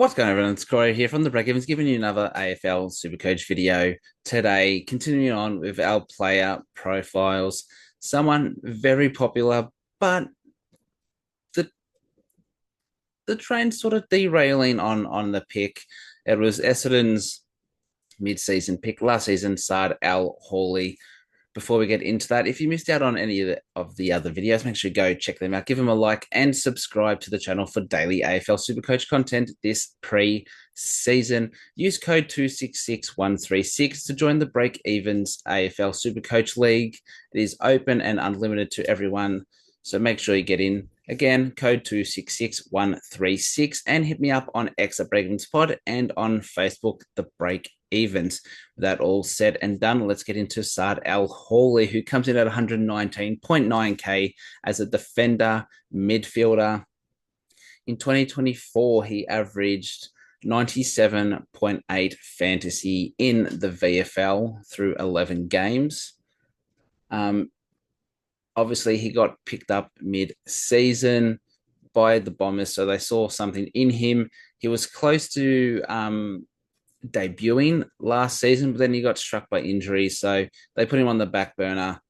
What's going on, everyone? It's Corey here from the Breakevens, giving you another AFL Supercoach video today. Continuing on with our player profiles, someone very popular, but the the train sort of derailing on the pick. It was Essendon's mid-season pick last season, Saad El-Hawli. Before we get into that, if you missed out on any of the other videos, make sure you go check them out. Give them a like and subscribe to the channel for daily AFL Supercoach content this pre-season. Use code 266136 to join the Breakevens AFL Supercoach League. It is open and unlimited to everyone, so make sure you get in. Again, code 266136 and hit me up on X at Breakevens Pod and on Facebook, The Break Evens. With that all said and done, let's get into Saad El-Hawli, who comes in at 119.9k as a defender midfielder. In 2024, he averaged 97.8 fantasy in the VFL through 11 games. Obviously, he got picked up mid-season by the Bombers, so they saw something in him. He was close to debuting last season, but then he got struck by injury, so they put him on the back burner.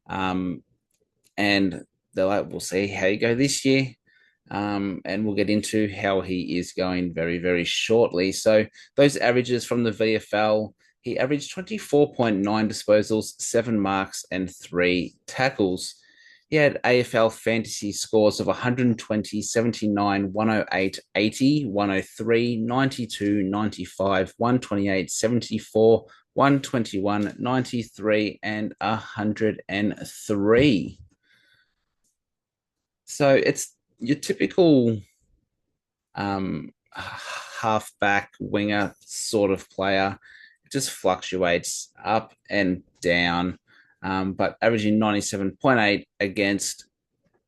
And they're like, we'll see how you go this year. And we'll get into how he is going very, very shortly. So those averages from the VFL, he averaged 24.9 disposals, 7 marks, and 3 tackles. He had AFL fantasy scores of 120, 79, 108, 80, 103, 92, 95, 128, 74, 121, 93, and 103. So it's your typical halfback winger sort of player. It just fluctuates up and down, but averaging 97.8 against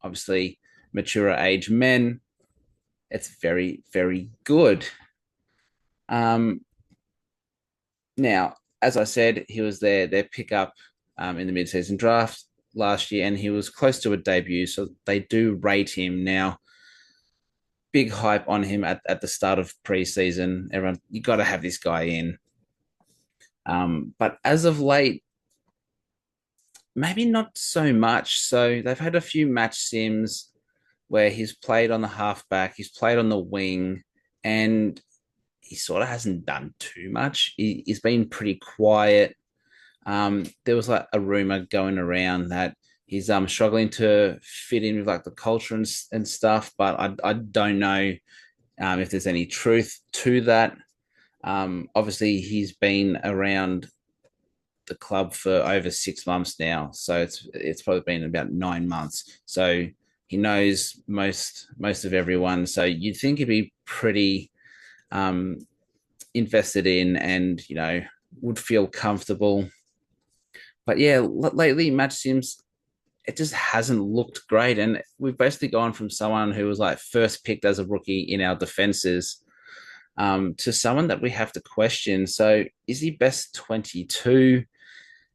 obviously mature age men. It's very, very good. Now, as I said, he was their pickup in the mid-season draft last year, and he was close to a debut, so they do rate him now. Big hype on him at the start of preseason. Everyone, you got to have this guy in. But as of late, maybe not so much. So they've had a few match sims where he's played on the halfback, he's played on the wing, and he sort of hasn't done too much. He's been pretty quiet. There was like a rumor going around that he's struggling to fit in with like the culture and stuff, but I don't know if there's any truth to that. Obviously, he's been around the club for over 6 months now, so it's probably been about 9 months. So he knows most of everyone. So you'd think he'd be pretty invested in, and would feel comfortable. But yeah, lately match sims, it just hasn't looked great, and we've basically gone from someone who was like first picked as a rookie in our defenses to someone that we have to question. So is he best 22?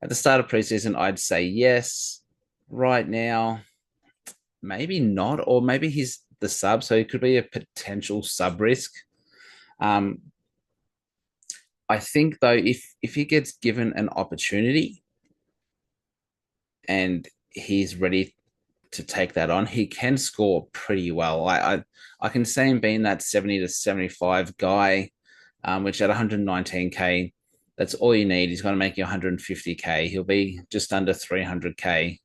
At the start of preseason, I'd say yes. Right now, maybe not, or maybe he's the sub, so he could be a potential sub risk. I think though, if he gets given an opportunity and he's ready to take that on, he can score pretty well. I can see him being that 70 to 75 guy, which at 119k, that's all you need. He's going to make you 150k. He'll be just under 300k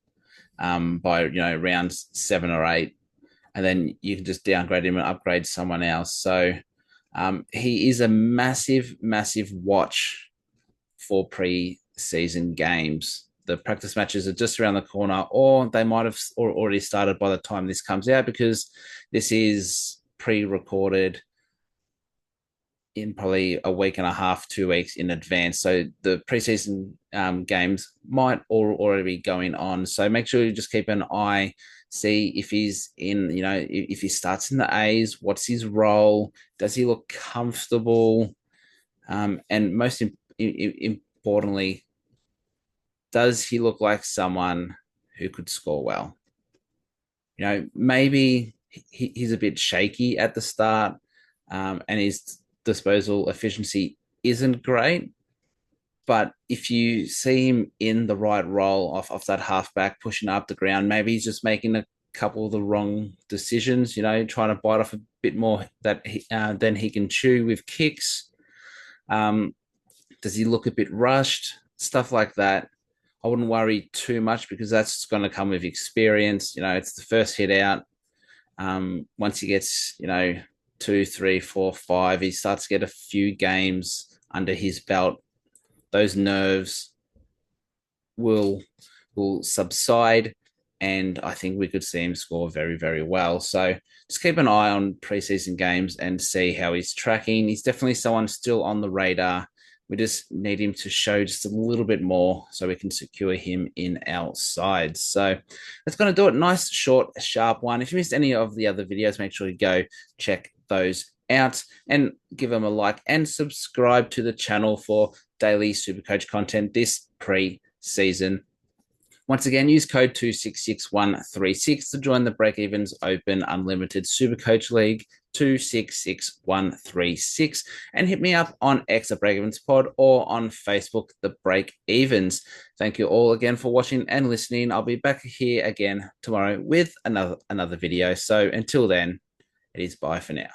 by round 7 or 8, and then you can just downgrade him and upgrade someone else. So he is a massive, massive watch for pre-season games. The practice matches are just around the corner, or they might have already started by the time this comes out, because this is pre-recorded in probably a week and a half, 2 weeks in advance. So the preseason games might already be going on. So make sure you just keep an eye, see if he's in, if he starts in the A's, what's his role? Does he look comfortable? And most importantly, does he look like someone who could score well? Maybe he's a bit shaky at the start, and his disposal efficiency isn't great. But if you see him in the right role off that halfback, pushing up the ground, maybe he's just making a couple of the wrong decisions, trying to bite off a bit more than he can chew with kicks. Um, does he look a bit rushed? Stuff like that. I wouldn't worry too much because that's going to come with experience. It's the first hit out. Once he gets, two, three, four, five, he starts to get a few games under his belt. Those nerves will will subside, and I think we could see him score very, very well. So just keep an eye on preseason games and see how he's tracking. He's definitely someone still on the radar. We just need him to show just a little bit more so we can secure him in our sides. So that's going to do it. Nice, short, sharp one. If you missed any of the other videos, make sure you go check those out and give them a like and subscribe to the channel for daily Supercoach content this pre-season. Once again, use code 266136 to join the Breakevens Open Unlimited Supercoach League 266136 and hit me up on X at Breakevens Pod or on Facebook, The Breakevens. Thank you all again for watching and listening. I'll be back here again tomorrow with another video. So until then, it is bye for now.